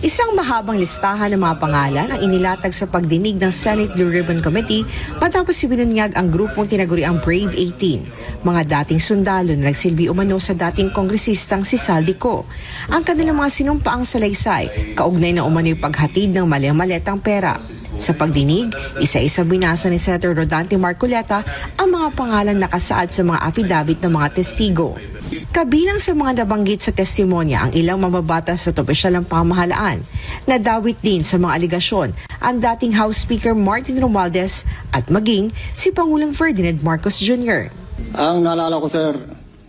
Isang mahabang listahan ng mga pangalan ang inilatag sa pagdinig ng Senate Blue Ribbon Committee matapos ibinunyag ang grupong tinaguriang Brave 18, mga dating sundalo na nagsilbi umano sa dating kongresistang si Saldico. Ang kanilang mga sinumpaang salaysay, kaugnay na umano'y paghatid ng maletang pera. Sa pagdinig, isa-isa binasa ni Senator Rodante Marcoleta ang mga pangalan nakasaad sa mga affidavit ng mga testigo. Kabilang sa mga nabanggit sa testimonya ang ilang mababatas at opisyal ng pamahalaan. Nadawit din sa mga aligasyon ang dating House Speaker Martin Romualdez at maging si Pangulong Ferdinand Marcos Jr. Ang naalala ko, sir,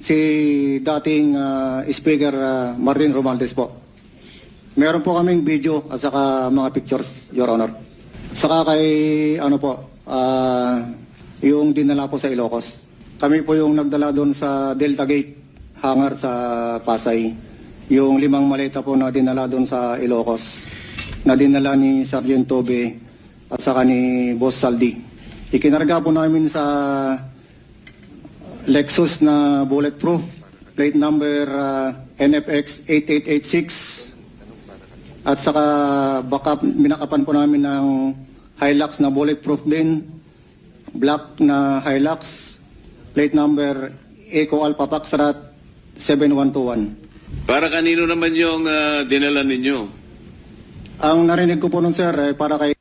si dating Speaker Martin Romualdez po. Meron po kaming video at saka mga pictures, Your Honor. Saka kay yung dinala po sa Ilocos. Kami po yung nagdala doon sa Delta Gate hangar sa Pasay. Yung 5 maleta po na dinala doon sa Ilocos, na dinala ni Sergeant Tobe at saka ni Boss Saldi. Ikinarga po namin sa Lexus na bulletproof, plate number NFX 8886. At saka binakapan po namin ng Hilux na bulletproof din, black na Hilux, plate number Eco Alpha Foxtrot 7121. Para kanino naman yung dinala ninyo? Ang narinig ko po nun, sir, para kay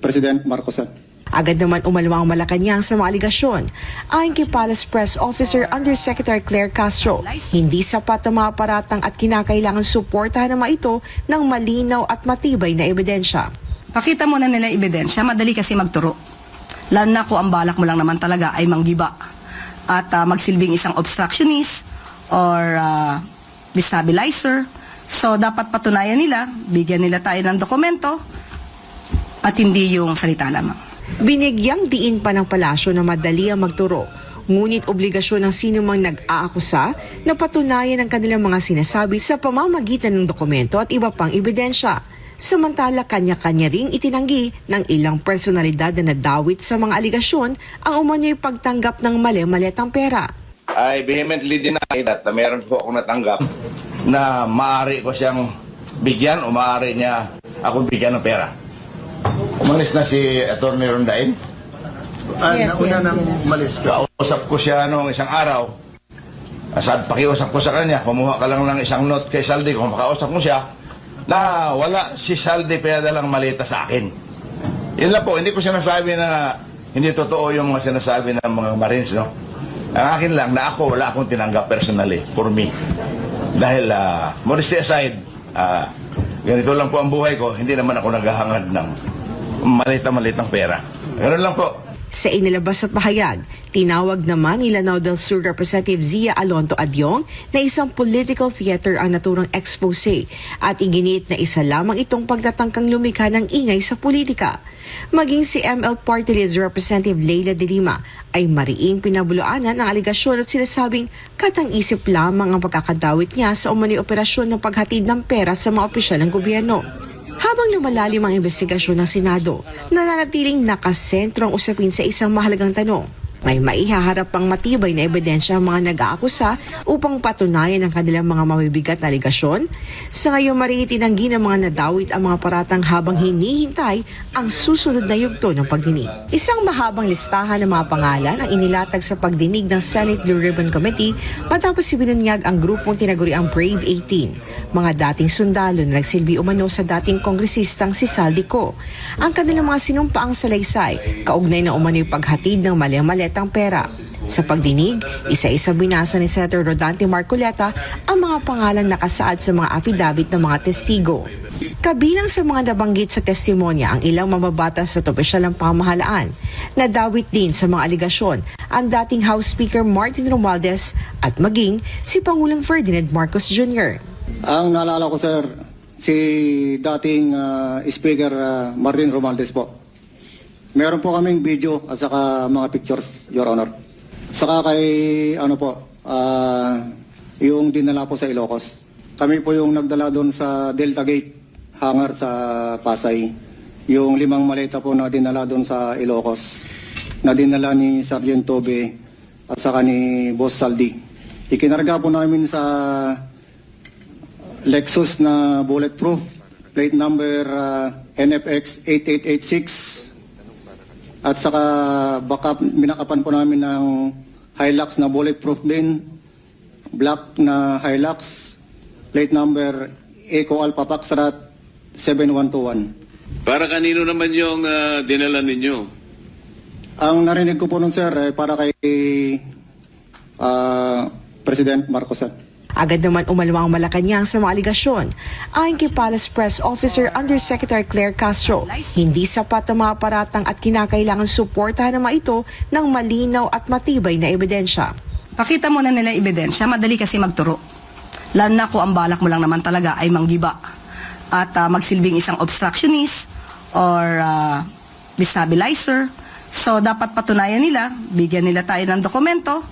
President Marcos. Agad naman umalwa ang Malacanang sa mga aligasyon. Ayon kay Palace Press Officer Undersecretary Claire Castro, hindi sapat ang mga paratang at kinakailangan suportahan ng mga ito ng malinaw at matibay na ebidensya. Pakita mo na nila ebidensya, madali kasi magturo. Lalo na kung ang balak mo lang naman talaga ay manggiba at magsilbing isang obstructionist or destabilizer. So dapat patunayan nila, bigyan nila tayo ng dokumento at hindi yung salita lamang. Binigyang diin pa ng palasyo na madali ang magturo, ngunit obligasyon ng sino mang nag-aakusa na patunayan ang kanilang mga sinasabi sa pamamagitan ng dokumento at iba pang ebidensya. Samantala, kanya-kanya ring itinanggi ng ilang personalidad na nadawit sa mga aligasyon ang umano'y pagtanggap ng maletang pera. I vehemently deny that meron po akong natanggap na maaari ko siyang bigyan o maaari niya ako bigyan ng pera. Umalis na si Atty. Rondain. Nauna nang umalis ka. Kausap ko siya noong isang araw. Pakiusap ko sa kanya, kumuha ka lang ng isang note kay Saldi kung makausap mo siya na wala si Saldi kaya dalang malita sa akin. Yun lang po, hindi ko sinasabi na hindi totoo yung mga sinasabi ng mga Marines, no? Ang akin lang na ako, wala akong tinanggap personally for me. Dahil, modesty aside, ganito lang po ang buhay ko, hindi naman ako naghahangad ng malitang pera. Ganun lang po. Sa inilabas at pahayag, tinawag naman ni Lanao del Sur Representative Zia Alonto Adyong na isang political theater ang naturang expose at iginit na isa lamang itong pagtatangkang lumikha ng ingay sa politika. Maging si ML Party List Representative Leila de Lima ay mariing pinabuluanan ang aligasyon at sinasabing katang-isip lamang ang pagkakadawit niya sa umano'y operasyon ng paghatid ng pera sa mga opisyal ng gobyerno. Habang lumalalim ang investigasyon ng Senado, nananatiling nakasentro ang usapin sa isang mahalagang tanong. May maihaharap pang matibay na ebidensya ang mga nag-aakusa upang patunayan ang kanilang mga mabibigat na aligasyon. Sa ngayon, mariitinanggi ng mga nadawit ang mga paratang habang hinihintay ang susunod na yugto ng pagdinig. Isang mahabang listahan ng mga pangalan ang inilatag sa pagdinig ng Senate Blue Ribbon Committee matapos ibinunyag ang grupong tinaguriang Brave 18, mga dating sundalo na nagsilbi umano sa dating kongresistang si Saldico. Ang kanilang mga sinumpaang salaysay, kaugnay na umano'y paghatid ng maletang pera. Sa pagdinig, isa-isa binasa ni Senator Rodante Marcoleta ang mga pangalan nakasaad sa mga affidavit ng mga testigo. Kabilang sa mga nabanggit sa testimonya ang ilang mababatas at opisyal ng pamahalaan. Nadawit din sa mga aligasyon ang dating House Speaker Martin Romualdez at maging si Pangulong Ferdinand Marcos Jr. Ang naalala ko, sir, si dating Speaker Martin Romualdez po. Meron po kaming video at saka mga pictures, Your Honor. Saka kay yung dinala po sa Ilocos. Kami po yung nagdala doon sa Delta Gate hangar sa Pasay. Yung 5 maleta po na dinala doon sa Ilocos, na dinala ni Sergeant Tobe at saka ni Boss Saldi. Ikinarga po namin sa Lexus na bulletproof, plate number NFX 8886. At saka backup, binakapan po namin ng Hilux na bulletproof din, black na Hilux, plate number Eco Alpha Foxtrot 7121. Para kanino naman yung dinala ninyo? Ang narinig ko po nun, sir, ay para kay President Marcos. Agad naman umalawang Malacanang sa mga aligasyon. Ayon kay Palace Press Officer Undersecretary Claire Castro, hindi sapat ang mga paratang at kinakailangan suportahan ng mga ito ng malinaw at matibay na ebidensya. Pakita mo na nila yung ebidensya, madali kasi magturo. Lalo na kung ang balak mo lang naman talaga ay manggiba at magsilbing isang obstructionist or destabilizer. So dapat patunayan nila, bigyan nila tayo ng dokumento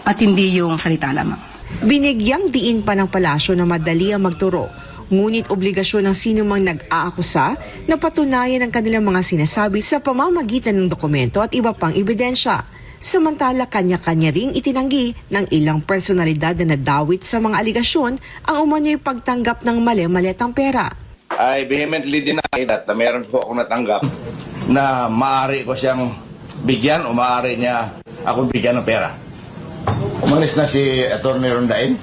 at hindi yung salita lamang. Binigyang diin pa ng palasyo na madali ang magturo, ngunit obligasyon ng sino mang nag-aakusa na patunayan ang kanilang mga sinasabi sa pamamagitan ng dokumento at iba pang ebidensya. Samantala, kanya-kanya ring itinanggi ng ilang personalidad na nadawit sa mga aligasyon ang umanyo'y pagtanggap ng mali-maletang pera. I vehemently deny that na meron po akong natanggap na maaari ko siyang bigyan o maaari niya ako bigyan ng pera. Umalis na si Atty. Rondain.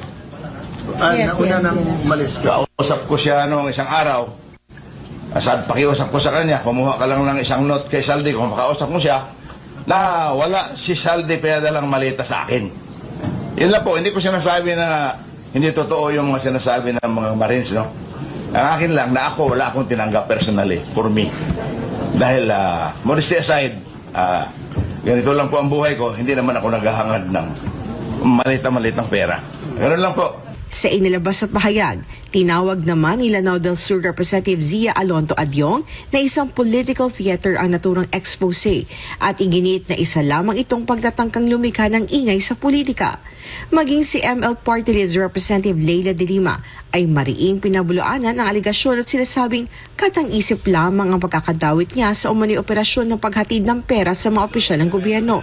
Nauna nang umalis. Kausap ko siya noong isang araw. Pakiusap ko sa kanya, kumuha ka lang ng isang note kay Saldi. Kung makausap mo siya, na wala si Saldi pinadalang malita sa akin. Yun lang po, hindi ko sinasabi na hindi totoo yung mga sinasabi ng mga Marines, no? Ang akin lang, na ako, wala akong tinanggap personally, for me. Dahil, modesty aside, ganito lang po ang buhay ko, hindi naman ako naghahangad ng malita-malitang pera. Ganun lang po. Sa inilabas at pahayag, tinawag naman ni Lanao del Sur Representative Zia Alonto Adyong na isang political theater ang naturang expose at iginit na isa lamang itong pagtatangkang lumikha ng ingay sa politika. Maging si ML Party List Representative Leila de Lima ay mariing pinabuluanan ng aligasyon at sinasabing katang-isip lamang ang pagkakadawit niya sa umano'y operasyon ng paghatid ng pera sa mga opisyal ng gobyerno.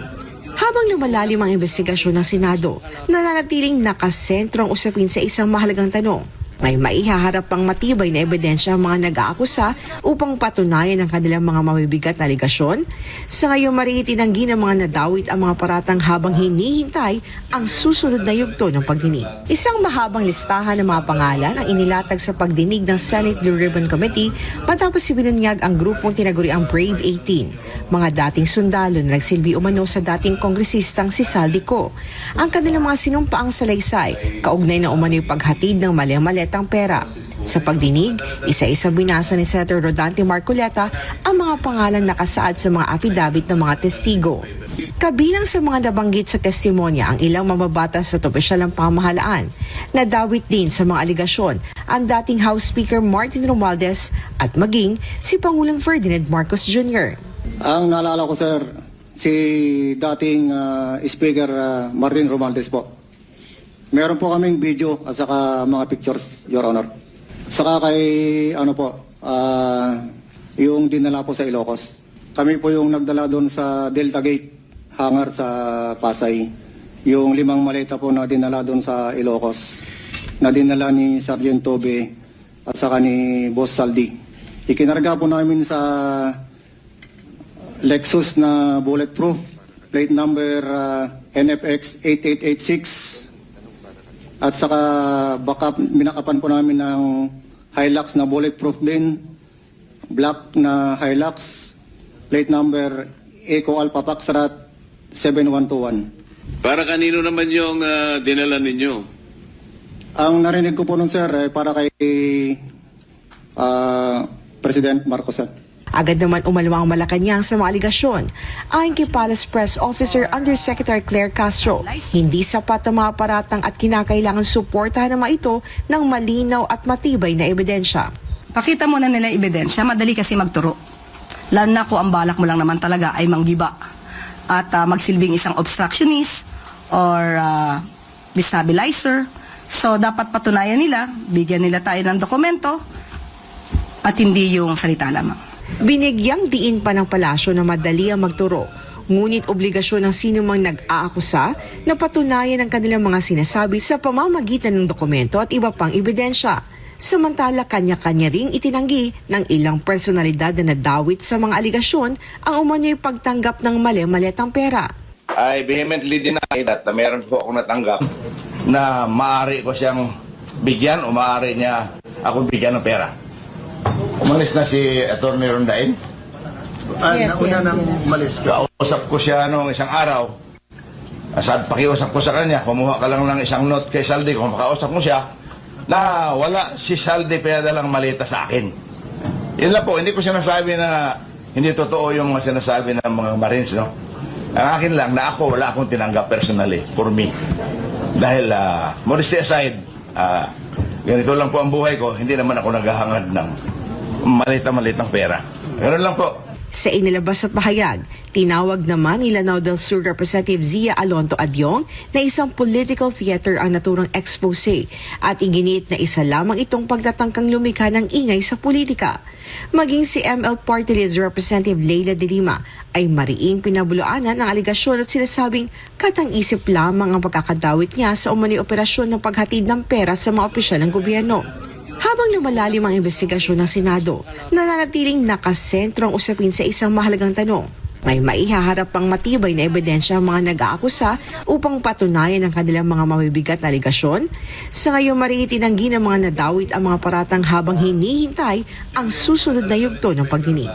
Habang lumalalim ang investigasyon ng Senado, nananatiling nakasentro ang usapin sa isang mahalagang tanong. May maihaharap pang matibay na ebidensya ang mga nag-aakusa upang patunayan ang kanilang mga mabibigat na aligasyon. Sa ngayon, mariitinanggi ng mga nadawit ang mga paratang habang hinihintay ang susunod na yugto ng pagdinig. Isang mahabang listahan ng mga pangalan ang inilatag sa pagdinig ng Senate Blue Ribbon Committee matapos ibinunyag ang grupong tinaguriang Brave 18, mga dating sundalo na nagsilbi umano sa dating kongresistang si Saldico. Ang kanilang mga sinumpaang salaysay, kaugnay na umano'y paghatid ng mali-maletang pera. Sa pagdinig, isa-isa binasa ni Senator Rodante Marcoleta ang mga pangalan nakasaad sa mga affidavit ng mga testigo. Kabilang sa mga nabanggit sa testimonya ang ilang mababatas at opisyal ng pamahalaan. Nadawit din sa mga aligasyon ang dating House Speaker Martin Romualdez at maging si Pangulong Ferdinand Marcos Jr. Ang naalala ko, sir, si dating Speaker Martin Romualdez po. Meron po kaming video at saka mga pictures, Your Honor. Saka kay, yung dinala po sa Ilocos. Kami po yung nagdala doon sa Delta Gate, hangar sa Pasay. Yung 5 maleta po na dinala doon sa Ilocos, na dinala ni Sergeant Tobe at saka ni Boss Saldi. Ikinarga po namin sa Lexus na bulletproof, plate number NFX 8886. At saka backup, binakapan po namin ng Hilux na bulletproof din, black na Hilux, plate number Eco Alpha Foxtrot 7121. Para kanino naman yung dinala ninyo? Ang narinig ko po nun, sir, ay para kay President Marcos. Agad naman umalawang Malacanang sa mga aligasyon. Ayon kay Palace Press Officer Undersecretary Claire Castro, hindi sapat ang mga paratang at kinakailangan suportahan ng mga ito ng malinaw at matibay na ebidensya. Pakita mo na nila yung ebidensya, madali kasi magturo. Lalo na kung ang balak mo lang naman talaga ay manggiba at magsilbing isang obstructionist or destabilizer. So dapat patunayan nila, bigyan nila tayo ng dokumento at hindi yung salita lamang. Binigyang diin pa ng palasyo na madali ang magturo, Ngunit obligasyon ng sinumang nag-aakusa na patunayan ang kanilang mga sinasabi sa pamamagitan ng dokumento at iba pang ebidensya. Samantala, kanya-kanya ring itinanggi ng ilang personalidad na nadawit sa mga aligasyon ang umanyo'y pagtanggap ng mali-maletang pera. I vehemently deny that na meron po ako natanggap na maaari ko siyang bigyan o maaari niya ako bigyan ng pera. Umalis na si Atty. Rondain. Nauna nang umalis. Kausap ko siya noong isang araw. Pakiusap ko sa kanya, kumuha ka lang ng isang note kay Saldi. Kung makausap mo siya, na wala si Saldi pinadalang malita sa akin. Yun lang po, hindi ko sinasabi na hindi totoo yung mga sinasabi ng mga Marines, no? Ang akin lang na ako, wala akong tinanggap personally for me. Dahil, modesty aside, ganito lang po ang buhay ko, hindi naman ako naghahangad ng malita-malitang pera. Ganun lang po. Sa inilabas na pahayag, tinawag naman ni Lanao del Sur Representative Zia Alonto Adyong na isang political theater ang naturang expose at iginit na isa lamang itong pagtatangkang lumikha ng ingay sa politika. Maging si ML Party List Representative Leila de Lima ay mariing pinabuluanan ang aligasyon at sinasabing katang-isip lamang ang pagkakadawit niya sa umano'y operasyon ng paghatid ng pera sa mga opisyal ng gobyerno. Habang lumalalim ang investigasyon ng Senado, nananatiling nakasentro ang usapin sa isang mahalagang tanong. May maihaharap pang matibay na ebidensya ang mga nag-aakusa upang patunayan ang kanilang mga mabibigat na aligasyon. Sa ngayon, maring itinanggi ng mga nadawit ang mga paratang habang hinihintay ang susunod na yugto ng pagdinig.